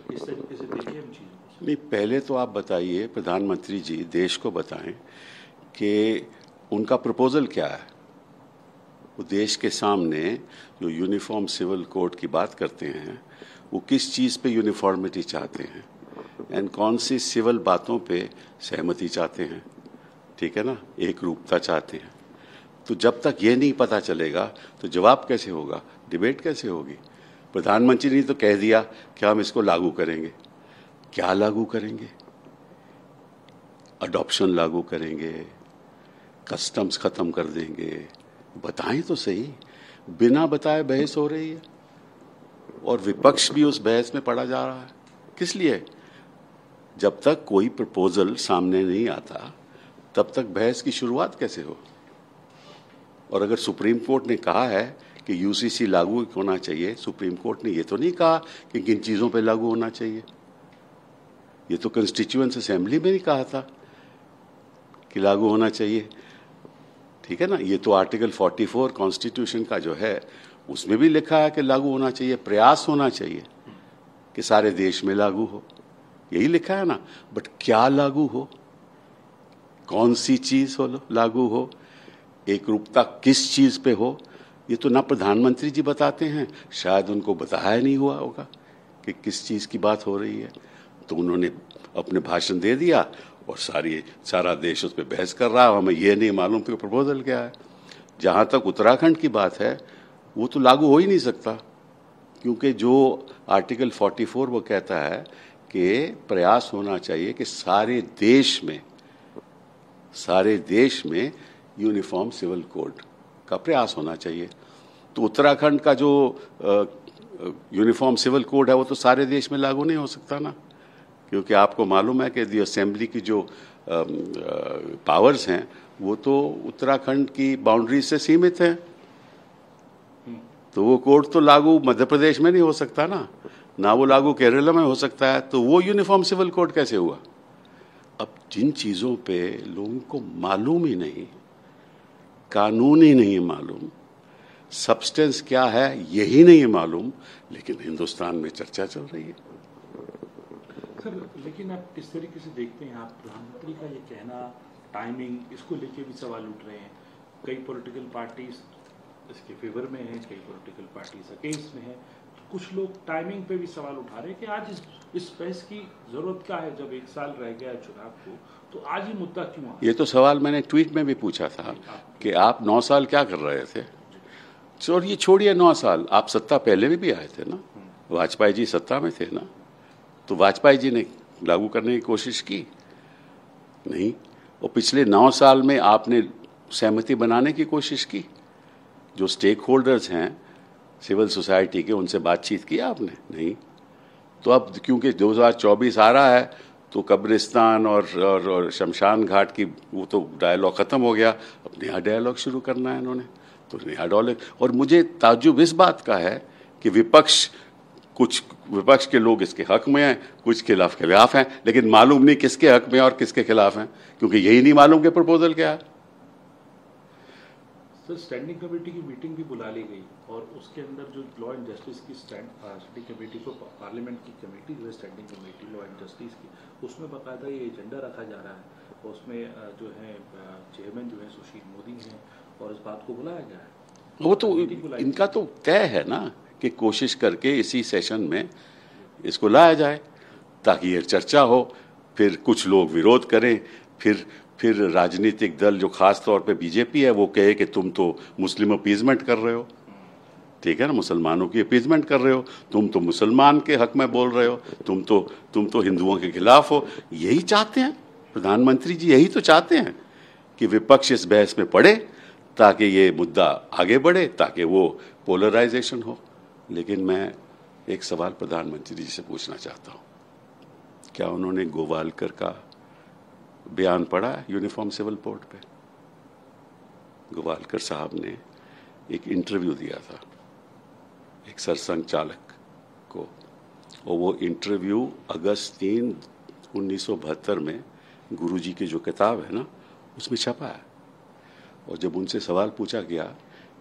इस तरीके से देखिए हम चीज़ों को। नहीं, पहले तो आप बताइए, प्रधानमंत्री जी देश को बताएं कि उनका प्रपोजल क्या है। वो देश के सामने जो यूनिफॉर्म सिविल कोड की बात करते हैं, वो किस चीज़ पे यूनिफॉर्मिटी चाहते हैं एंड कौन सी सिविल बातों पे सहमति चाहते हैं, ठीक है ना, एक रूपता चाहते हैं। तो जब तक ये नहीं पता चलेगा तो जवाब कैसे होगा, डिबेट कैसे होगी। प्रधानमंत्री ने तो कह दिया कि हम इसको लागू करेंगे। क्या लागू करेंगे? अडॉप्शन लागू करेंगे, कस्टम्स खत्म कर देंगे? बताएं तो सही। बिना बताए बहस हो रही है और विपक्ष भी उस बहस में पड़ा जा रहा है। किस लिए? जब तक कोई प्रपोजल सामने नहीं आता तब तक बहस की शुरुआत कैसे हो। और अगर सुप्रीम कोर्ट ने कहा है कि यूसीसी लागू होना चाहिए, सुप्रीम कोर्ट ने ये तो नहीं कहा कि किन चीज़ों पे लागू होना चाहिए। ये तो कॉन्स्टिट्यूएंट असेंबली में नहीं कहा था कि लागू होना चाहिए, ठीक है ना। ये तो आर्टिकल 44 कॉन्स्टिट्यूशन का जो है उसमें भी लिखा है कि लागू होना चाहिए, प्रयास होना चाहिए कि सारे देश में लागू हो, यही लिखा है ना। बट क्या लागू हो, कौन सी चीज हो लागू हो, एक रूपता किस चीज पे हो, ये तो ना प्रधानमंत्री जी बताते हैं, शायद उनको बताया नहीं हुआ होगा कि किस चीज की बात हो रही है। तो उन्होंने अपने भाषण दे दिया और सारा देश उस पर बहस कर रहा है। हमें ये नहीं मालूम कि प्रपोजल क्या है। जहाँ तक उत्तराखंड की बात है, वो तो लागू हो ही नहीं सकता, क्योंकि जो आर्टिकल 44 वो कहता है कि प्रयास होना चाहिए कि सारे देश में यूनिफॉर्म सिविल कोड का प्रयास होना चाहिए। तो उत्तराखंड का जो यूनिफॉर्म सिविल कोड है वो तो सारे देश में लागू नहीं हो सकता ना, क्योंकि आपको मालूम है कि दी असेंबली की जो पावर्स हैं वो तो उत्तराखंड की बाउंड्री से सीमित हैं। तो वो कोड तो लागू मध्य प्रदेश में नहीं हो सकता ना वो लागू केरला में हो सकता है। तो वो यूनिफॉर्म सिविल कोड कैसे हुआ? अब जिन चीज़ों पे लोगों को मालूम ही नहीं, कानून ही नहीं मालूम, सब्सटेंस क्या है यही नहीं मालूम, लेकिन हिंदुस्तान में चर्चा चल रही है। सर, लेकिन आप किस तरीके से देखते हैं, आप प्रधानमंत्री का ये कहना, टाइमिंग, इसको लेके भी सवाल उठ रहे हैं। कई पॉलिटिकल पार्टीज इसके फेवर में हैं, कई पॉलिटिकल पार्टीज अगेंस्ट में हैं। तो कुछ लोग टाइमिंग पे भी सवाल उठा रहे हैं कि आज इस बहस की जरूरत क्या है, जब 1 साल रह गया है चुनाव को, तो आज ही मुद्दा क्यों आ? ये तो सवाल मैंने ट्वीट में भी पूछा था कि आप 9 साल क्या कर रहे थे। और ये छोड़िए 9 साल, आप सत्ता पहले भी आए थे ना, वाजपेयी जी सत्ता में थे ना, तो वाजपेयी जी ने लागू करने की कोशिश की नहीं, और पिछले 9 साल में आपने सहमति बनाने की कोशिश की। जो स्टेक होल्डर्स हैं सिविल सोसाइटी के, उनसे बातचीत की आपने नहीं। तो अब क्योंकि 2024 आ रहा है तो कब्रिस्तान और शमशान घाट की वो तो डायलॉग ख़त्म हो गया, अब नया डायलॉग शुरू करना है इन्होंने। तो नया डायलॉग, और मुझे ताज्जुब इस बात का है कि कुछ विपक्ष के लोग इसके हक में हैं, कुछ खिलाफ हैं, लेकिन मालूम नहीं किसके हक में और किसके खिलाफ हैं, क्योंकि यही नहीं मालूम कि प्रपोजल क्या है। सर, स्टैंडिंग कमेटी की मीटिंग भी बुला ली गई और उसके अंदर जो लॉ एंड जस्टिस की स्टैंडिंग कमेटी को, पार्लियामेंट की कमेटी जो है standing committee law and justice की, उसमें बाकायदा ये एजेंडा रखा जा रहा है और उसमें जो है चेयरमैन जो है सुशील मोदी हैं और इस बात को बुलाया गया है। वो तो इनका तो तय है ना कि कोशिश करके इसी सेशन में इसको लाया जाए ताकि ये चर्चा हो, फिर कुछ लोग विरोध करें, फिर राजनीतिक दल जो खास तौर पे बीजेपी है वो कहे कि तुम तो मुस्लिम अपीजमेंट कर रहे हो, ठीक है ना, मुसलमानों की अपीजमेंट कर रहे हो, तुम तो मुसलमान के हक में बोल रहे हो, तुम तो हिंदुओं के खिलाफ हो। यही चाहते हैं प्रधानमंत्री जी, यही तो चाहते हैं कि विपक्ष इस बहस में पड़े ताकि ये मुद्दा आगे बढ़े, ताकि वो पोलराइजेशन हो। लेकिन मैं एक सवाल प्रधानमंत्री जी से पूछना चाहता हूँ, क्या उन्होंने गोवालकर का बयान पढ़ा है यूनिफॉर्म सिविल कोड पे? गोवालकर साहब ने एक इंटरव्यू दिया था एक सरसंघ चालक को, और वो इंटरव्यू अगस्त 3, 1972 में गुरुजी की जो किताब है ना उसमें छपा है। और जब उनसे सवाल पूछा गया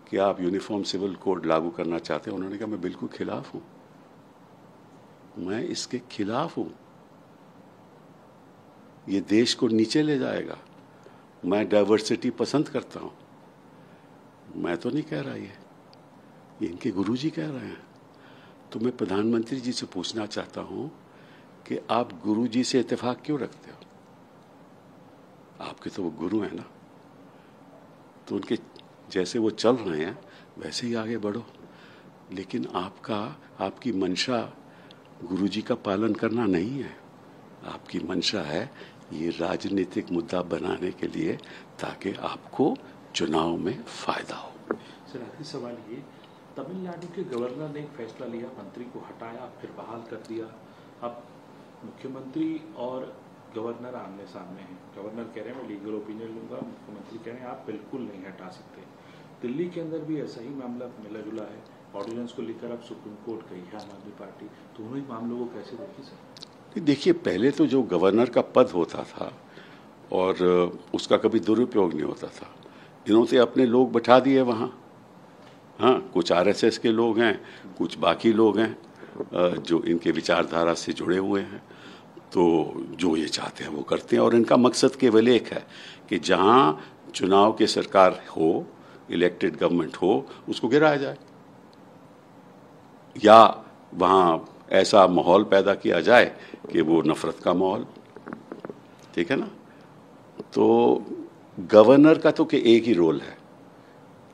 कि आप यूनिफॉर्म सिविल कोड लागू करना चाहते हैं, उन्होंने कहा मैं बिल्कुल खिलाफ हूँ, मैं इसके खिलाफ हूं। ये देश को नीचे ले जाएगा। मैं डाइवर्सिटी पसंद करता हूं। मैं तो नहीं कह रहा, ये इनके गुरुजी कह रहे हैं। तो मैं प्रधानमंत्री जी से पूछना चाहता हूं कि आप गुरुजी से इत्तेफाक क्यों रखते हो? आपके तो वो गुरु हैं ना, तो उनके जैसे वो चल रहे हैं वैसे ही आगे बढ़ो। लेकिन आपकी मंशा गुरुजी का पालन करना नहीं है। आपकी मंशा है ये राजनीतिक मुद्दा बनाने के लिए, ताकि आपको चुनाव में फायदा हो। सर, आखिरी सवाल ये, तमिलनाडु के गवर्नर ने एक फैसला लिया, मंत्री को हटाया, फिर बहाल कर दिया। अब मुख्यमंत्री और गवर्नर आमने सामने हैं। गवर्नर कह रहे हैं मैं लीगल ओपिनियन लूंगा, मुख्यमंत्री कह रहे हैं आप बिल्कुल नहीं हटा सकते। दिल्ली के अंदर भी ऐसा ही मामला मिला जुला है। ऑर्डिनेंस को लेकर अब सुप्रीम कोर्ट गई है आम आदमी पार्टी। दोनों ही मामलों को कैसे देखी सर? देखिए, पहले तो जो गवर्नर का पद होता था और उसका कभी दुरुपयोग नहीं होता था। इन्होंने अपने लोग बैठा दिए वहाँ। हाँ, कुछ आरएसएस के लोग हैं, कुछ बाकी लोग हैं जो इनके विचारधारा से जुड़े हुए हैं। तो जो ये चाहते हैं वो करते हैं, और इनका मकसद केवल एक है कि जहाँ चुनाव की सरकार हो, इलेक्टेड गवर्नमेंट हो, उसको गिराया जाए, या वहाँ ऐसा माहौल पैदा किया जाए कि वो नफरत का माहौल। ठीक है ना? तो गवर्नर का तो कि एक ही रोल है,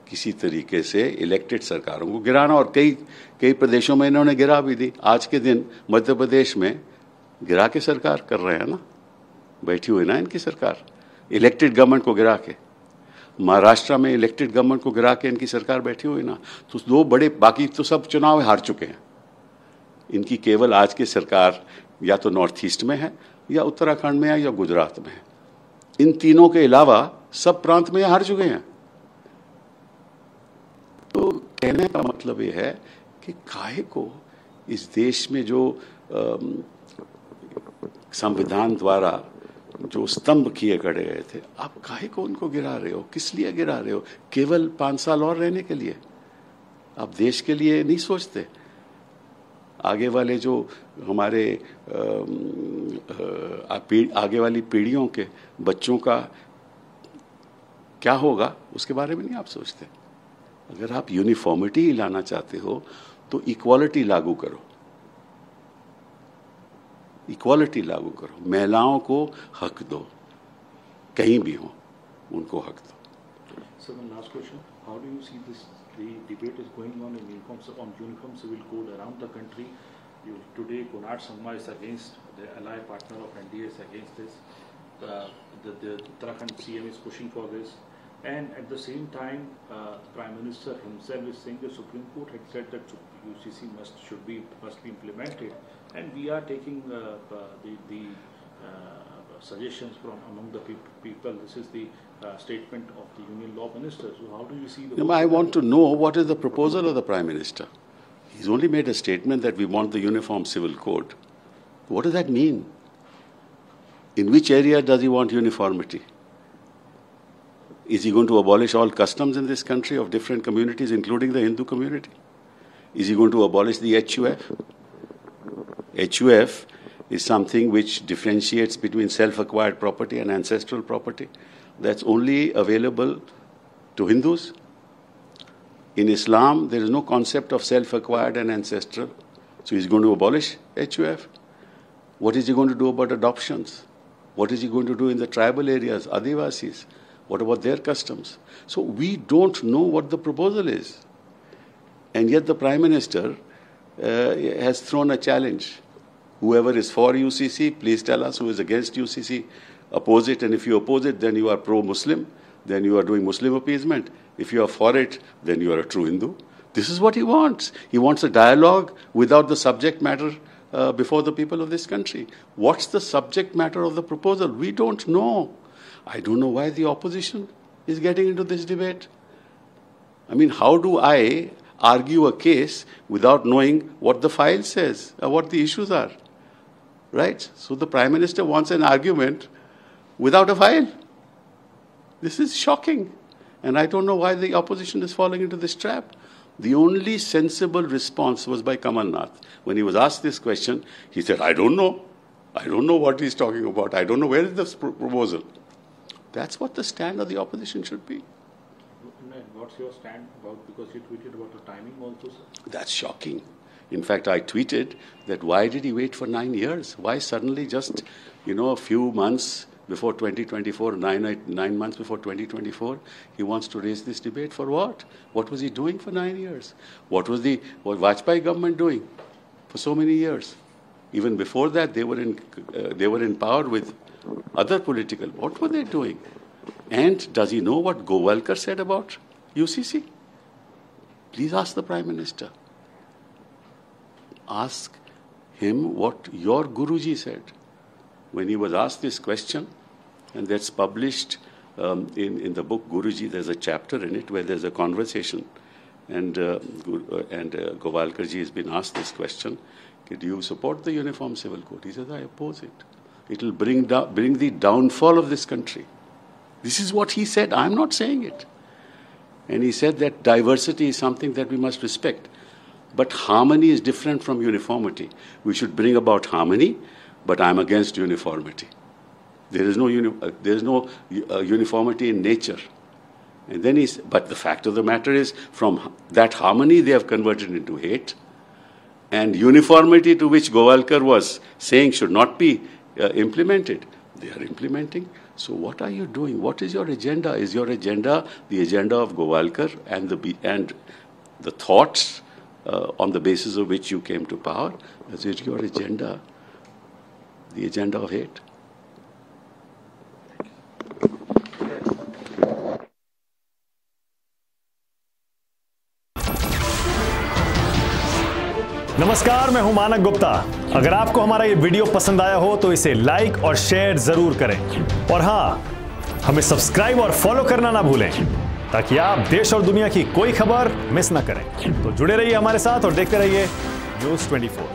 किसी तरीके से इलेक्टेड सरकारों को गिराना, और कई प्रदेशों में इन्होंने गिरा भी दी। आज के दिन मध्य प्रदेश में गिरा के सरकार कर रहे हैं ना, बैठी हुई ना इनकी सरकार, इलेक्टेड गवर्नमेंट को गिरा के। महाराष्ट्र में इलेक्टेड गवर्नमेंट को गिरा के इनकी सरकार बैठी हुई ना। तो दो बड़े, बाकी तो सब चुनाव हार चुके हैं। इनकी केवल आज की सरकार या तो नॉर्थ ईस्ट में है, या उत्तराखंड में है, या गुजरात में है। इन तीनों के अलावा सब प्रांत में हार चुके हैं। तो कहने का मतलब ये है कि काहे को इस देश में जो संविधान द्वारा जो स्तंभ किए गड़े गए थे, आप काहे को उनको गिरा रहे हो? किस लिए गिरा रहे हो? केवल 5 साल और रहने के लिए? आप देश के लिए नहीं सोचते? आगे वाले जो हमारे आगे वाली पीढ़ियों के बच्चों का क्या होगा, उसके बारे में नहीं आप सोचते? अगर आप यूनिफॉर्मिटी लाना चाहते हो तो इक्वालिटी लागू करो, इक्वालिटी लागू करो। महिलाओं को हक दो, कहीं भी हो उनको हक दो। So the last question, how do you see this? The debate is going on in uniform civil code around the country. Today, Konark Sangma is against, the ally partner of NDA is against this. The Uttarakhand CM is pushing for this. And at the same time, Prime Minister himself is saying the Supreme Court had said that UCC must be implemented, and we are taking the suggestions from among the people. This is the statement of the Union Law Minister. So how do you see the... I want to know what is the proposal of the Prime Minister. He's only made a statement that we want the Uniform Civil Code. What does that mean? In which area does he want uniformity? Is he going to abolish all customs in this country of different communities, including the Hindu community? Is he going to abolish the HUF? HUF is something which differentiates between self-acquired property and ancestral property. That's only available to Hindus. In Islam, there is no concept of self-acquired and ancestral. So he's going to abolish HUF. What is he going to do about adoptions? What is he going to do in the tribal areas, Adivasis? What about their customs? So we don't know what the proposal is. And yet the Prime Minister has thrown a challenge. Whoever is for UCC, please tell us. Who is against UCC, oppose it. And if you oppose it, then you are pro-Muslim. Then you are doing Muslim appeasement. If you are for it, then you are a true Hindu. This is what he wants. He wants a dialogue without the subject matter before the people of this country. What's the subject matter of the proposal? We don't know. I don't know why the opposition is getting into this debate. I mean, how do I argue a case without knowing what the file says or what the issues are? Right? So the Prime Minister wants an argument without a file. This is shocking. And I don't know why the opposition is falling into this trap. The only sensible response was by Kamal Nath. When he was asked this question, he said, I don't know. I don't know what he's talking about. I don't know where is this proposal. That's what the stand of the opposition should be. What's your stand about, because you tweeted about the timing also, sir? That's shocking. In fact, I tweeted that why did he wait for 9 years? Why suddenly just, a few months before 2024, 9 months before 2024, he wants to raise this debate for what? What was he doing for 9 years? What was the Vajpayee government doing for so many years? Even before that, they were in power with other political. What were they doing? And does he know what Golwalkar said about UCC? Please ask the Prime Minister. Ask him what your Guruji said when he was asked this question, and that's published in the book Guruji. There's a chapter in it where there's a conversation, and Golwalkarji has been asked this question: do you support the Uniform Civil Code? He says, I oppose it. It will bring the downfall of this country. This is what he said. I'm not saying it. And he said that diversity is something that we must respect. But harmony is different from uniformity. We should bring about harmony, but I'm against uniformity. There is no uniformity in nature. And then but the fact of the matter is, from that harmony they have converted into hate. And uniformity, to which Golwalkar was saying should not be implemented, they are implementing. So what are you doing? What is your agenda? Is your agenda the agenda of Golwalkar and the thoughts on the basis of which you came to power? Is it your agenda the agenda of hate? नमस्कार, मैं हूं मानक गुप्ता। अगर आपको हमारा ये video पसंद आया हो तो इसे लाइक और शेयर जरूर करें, और हां, हमें सब्सक्राइब और फॉलो करना ना भूलें ताकि आप देश और दुनिया की कोई खबर मिस ना करें। तो जुड़े रहिए हमारे साथ और देखते रहिए न्यूज़ 24।